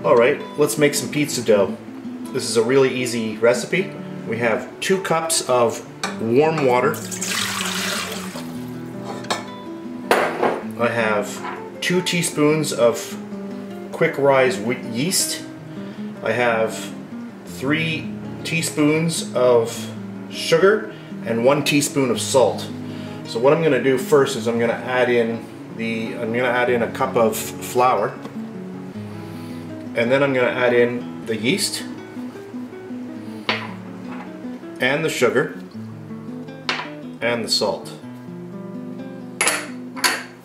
Alright, let's make some pizza dough. This is a really easy recipe. We have 2 cups of warm water. I have 2 teaspoons of quick rise yeast. I have 3 teaspoons of sugar and 1 teaspoon of salt. So what I'm going to do first is I'm going to add in a cup of flour, and then I'm going to add in the yeast and the sugar and the salt.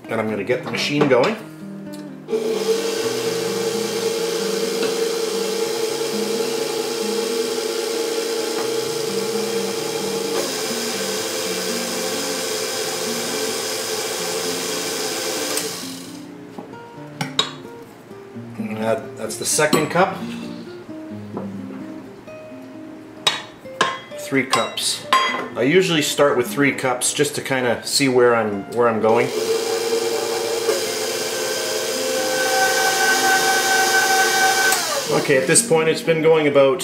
And I'm going to get the machine going. That's the second cup. 3 cups. I usually start with 3 cups just to kind of see where I'm going. Okay, at this point it's been going about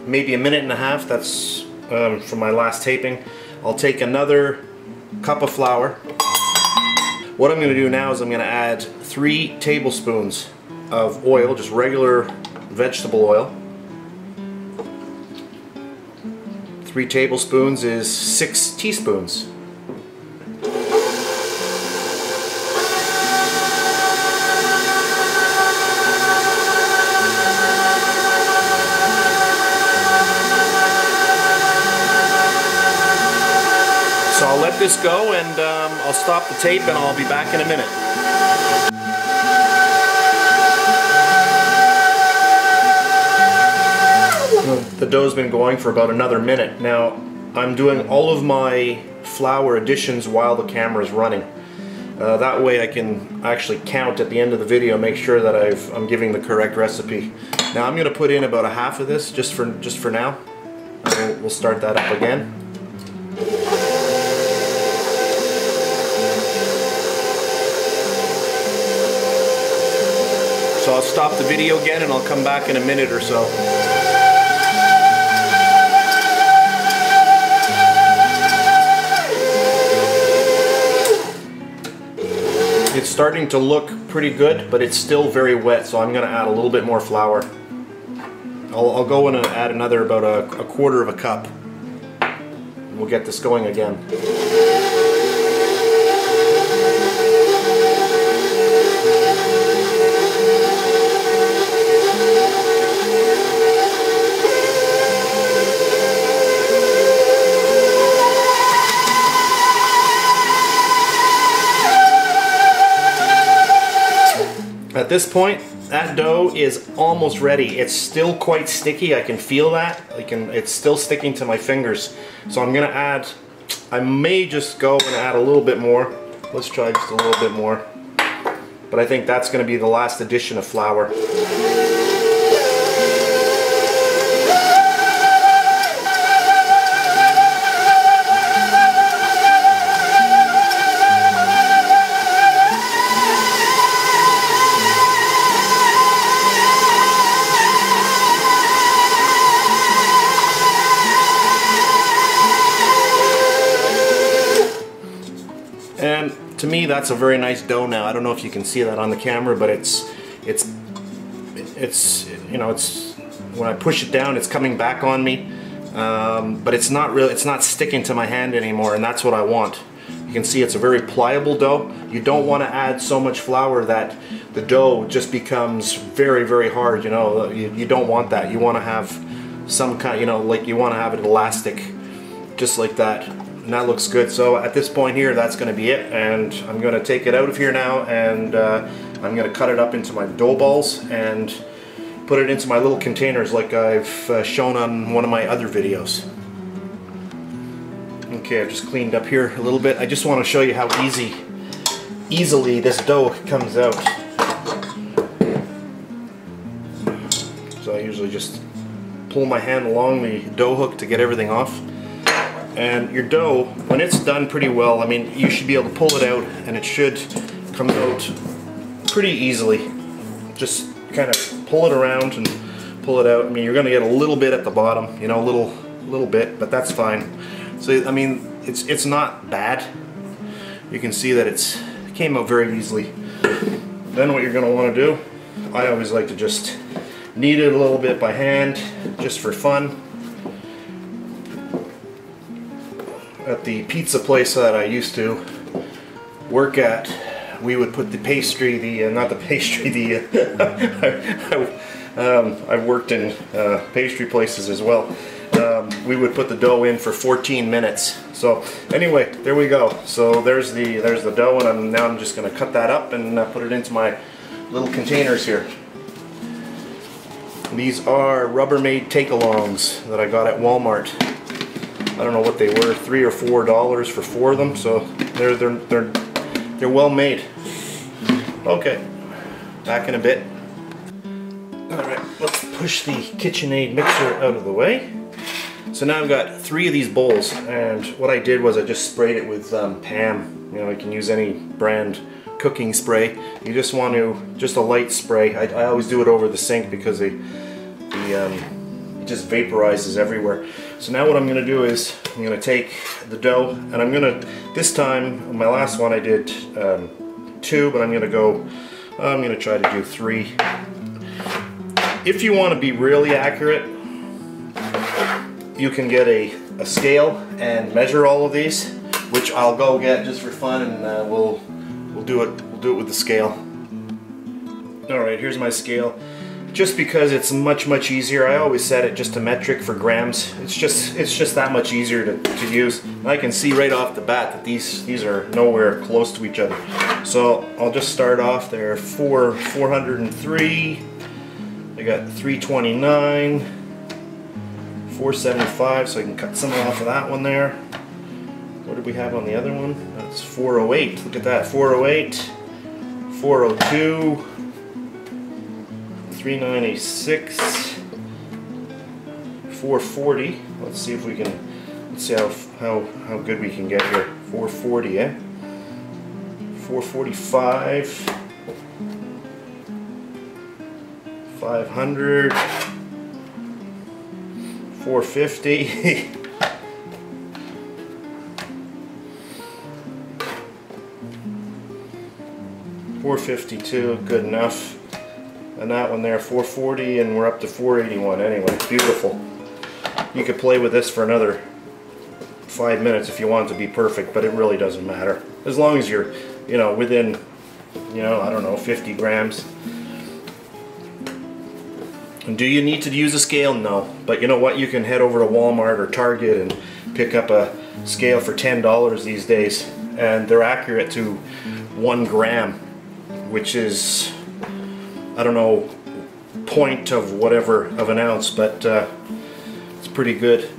maybe a minute and a half. That's from my last taping. I'll take another cup of flour. What I'm going to do now is I'm going to add 3 tablespoons of oil, just regular vegetable oil. 3 tablespoons is 6 teaspoons. So I'll let this go, and I'll stop the tape and I'll be back in a minute. The dough's been going for about another minute. Now I'm doing all of my flour additions while the camera is running. That way I can actually count at the end of the video, make sure that I'm giving the correct recipe. Now I'm going to put in about a half of this just for now. We'll start that up again. So I'll stop the video again and I'll come back in a minute or so. It's starting to look pretty good, but it's still very wet, so I'm going to add a little bit more flour. I'll go in and add another about a quarter of a cup. And we'll get this going again. At this point, that dough is almost ready. It's still quite sticky. I can feel that. It's still sticking to my fingers. So I'm gonna add, I may just go and add a little bit more. Let's try just a little bit more. But I think that's gonna be the last addition of flour. And to me, that's a very nice dough now. I don't know if you can see that on the camera, but it's you know, it's when I push it down, it's coming back on me. But it's not sticking to my hand anymore, and that's what I want. You can see it's a very pliable dough. You don't want to add so much flour that the dough just becomes very, very hard. You know, you don't want that. You want to have some kind, you know, like you want to have it elastic, just like that. And that looks good. So at this point here, that's going to be it, and I'm going to take it out of here now, and I'm going to cut it up into my dough balls and put it into my little containers like I've shown on one of my other videos. Okay, I've just cleaned up here a little bit. I just want to show you how easily this dough comes out. So I usually just pull my hand along the dough hook to get everything off. And your dough, when it's done pretty well, I mean, you should be able to pull it out and it should come out pretty easily. Just kind of pull it around and pull it out. I mean, you're going to get a little bit at the bottom, you know, a little bit, but that's fine. So, I mean, it's not bad. You can see that it came out very easily. Then what you're going to want to do, I always like to just knead it a little bit by hand, just for fun. At the pizza place that I used to work at, we would put the pastry, not the pastry, I've worked in pastry places as well. We would put the dough in for 14 minutes. So anyway, there we go. So there's the dough, and now I'm just going to cut that up and put it into my little containers here. These are Rubbermaid take-alongs that I got at Walmart. I don't know what they were, $3 or $4 for 4 of them. So they're well made. Okay, back in a bit. Alright, let's push the KitchenAid mixer out of the way. So now I've got 3 of these bowls, and what I did was I just sprayed it with PAM. You know, you can use any brand cooking spray. You just want to, just a light spray. I always do it over the sink because it just vaporizes everywhere. So now what I'm going to do is I'm going to take the dough, and I'm going to, this time, my last one I did 2, but I'm going to try to do 3. If you want to be really accurate, you can get a scale and measure all of these, which I'll go get just for fun, and we'll do it with the scale. All right, here's my scale. Just because it's much easier, I always set it just to metric for grams. It's just that much easier to use. And I can see right off the bat that these are nowhere close to each other. So I'll just start off there. 403. I got 329, 475. So I can cut some off of that one there. What did we have on the other one? That's 408. Look at that. 408, 402. 396, 440. Let's see if we can. Let's see how good we can get here. 440, eh? 445, 500, 450. 452, good enough. And that one there, 440, and we're up to 481. Anyway, beautiful. You could play with this for another 5 minutes if you want it to be perfect, but it really doesn't matter. As long as you're, you know, within, you know, I don't know, 50 grams. And do you need to use a scale? No. But you know what? You can head over to Walmart or Target and pick up a scale for $10 these days. And they're accurate to 1 gram, which is, I don't know, point of whatever of an ounce, but it's pretty good.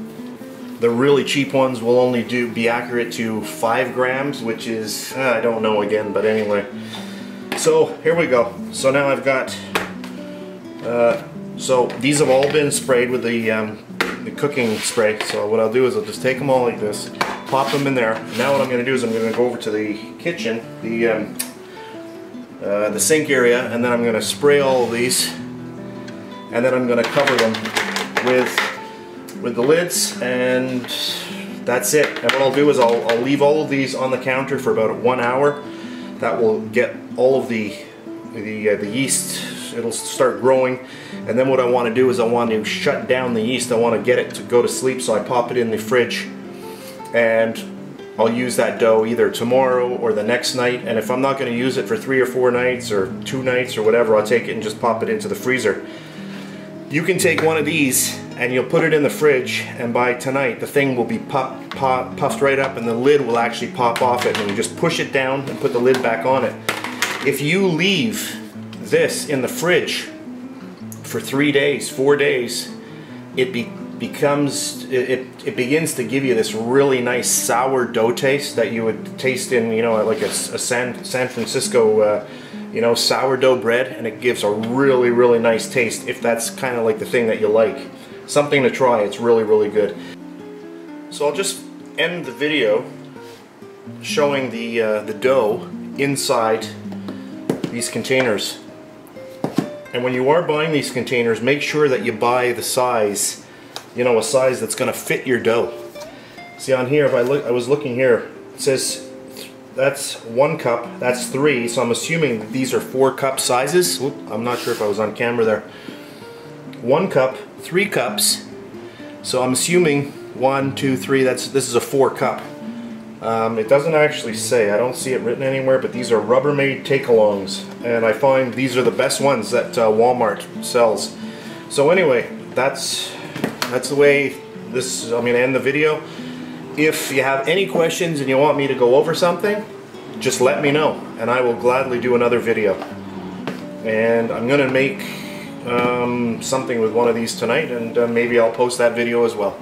The really cheap ones will only be accurate to 5 grams, which is, I don't know again, but anyway. So here we go. So now I've got, so these have all been sprayed with the cooking spray. So what I'll do is I'll just take them all like this, pop them in there. Now what I'm going to do is I'm going to go over to the kitchen, the sink area, and then I'm going to spray all of these, and then I'm going to cover them with the lids, and that's it. And what I'll do is I'll leave all of these on the counter for about 1 hour. That will get all of the yeast, it'll start growing, and then what I want to do is I want to shut down the yeast. I want to get it to go to sleep, so I pop it in the fridge, and I'll use that dough either tomorrow or the next night. And if I'm not going to use it for 3 or 4 nights or 2 nights or whatever, I'll take it and just pop it into the freezer. You can take one of these and you'll put it in the fridge, and by tonight the thing will be puffed right up, and the lid will actually pop off it, and you just push it down and put the lid back on it. If you leave this in the fridge for 3 days, 4 days, it begins to give you this really nice sour dough taste that you would taste in, you know, like a San Francisco you know, sourdough bread, and it gives a really nice taste if that's kind of like the thing that you like. Something to try. It's really good. So I'll just end the video showing the dough inside these containers. And when you are buying these containers, make sure that you buy the size, you know, a size that's going to fit your dough. See on here, if I was looking here, it says that's 1 cup, that's 3, so I'm assuming that these are 4 cup sizes. Oop, I'm not sure if I was on camera there. 1 cup, 3 cups, so I'm assuming 1, 2, 3, this is a 4 cup. It doesn't actually say, I don't see it written anywhere, but these are Rubbermaid take-alongs, and I find these are the best ones that Walmart sells. So anyway, that's the way I'm going to end the video. If you have any questions and you want me to go over something, just let me know, and I will gladly do another video. And I'm going to make something with one of these tonight, and maybe I'll post that video as well.